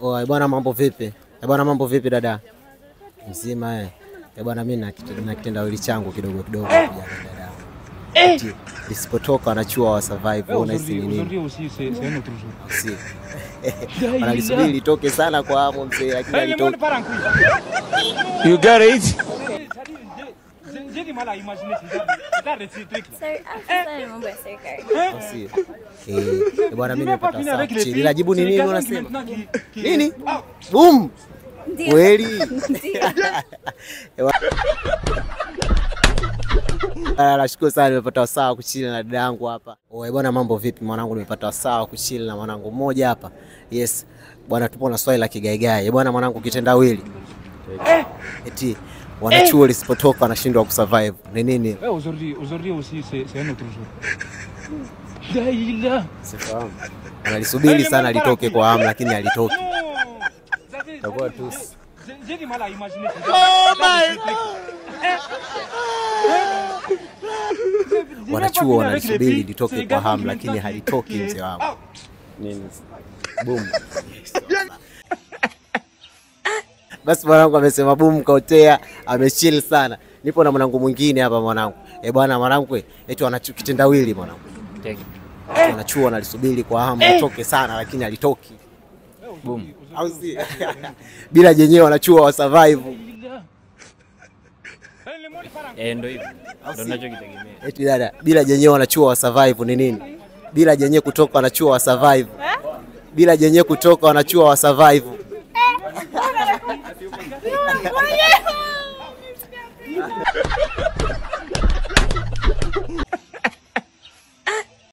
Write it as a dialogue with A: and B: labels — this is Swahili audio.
A: Oh, bwana mambo vipi? Bwana mambo vipi dada? Mzima bwana mimi na kitendawili changu kidogo kuja dada. Isipotoka anachua wa survive unahisi nini? Si. Analisubiri litoke sana kwa hamu mzee lakini alitoka.
B: You got it?
A: Bwana mimi nimepata sawa chini. La jibu ni nini unasema? Nini? Boom. Kweli. Nashukuru sana nimepata wasaa kuchili na dada yangu hapa. Oe bwana mambo vipi mwanangu, nimepata wasaa kuchili na mwanangu mmoja hapa. Yes. Bwana tupo na swali la kigaigai. Bwana mwanangu kitendawili. Eti wanachuo lisipotoka wanashindwa kusurvive. Ni nini?
B: Aujourd'hui aussi c'est un autre jour. Daila.
A: Sifahamu. Analisubiri sana litoke kwa hamu lakini halitoki. Takuwa tu.
B: J'ai du mal à imaginer. Oh my god.
A: Wanachuo wanalisubiri litoke kwa hamu lakini halitoki mzee wangu. Nini? Boom. Basi mwanangu amesema boom kaotea, amechill sana. Nipo na mwanangu mwingine hapa mwanangu. Bwana mwanangu eti wanachukitendawili mwanangu. Wanachuo wanalisubiri kwa hamu litoke sana lakini halitoki. Boom. Au si? Bila jenyewe wanachuo wa survive.
C: Ndio hivyo. Ndio ninachokitegemea.
A: Eti dada, bila jenyewe wanachuo wa survive ni nini? Bila jenyewe kutoka wanachuo wa survive. Bila jenyewe kutoka wanachuo wa survive.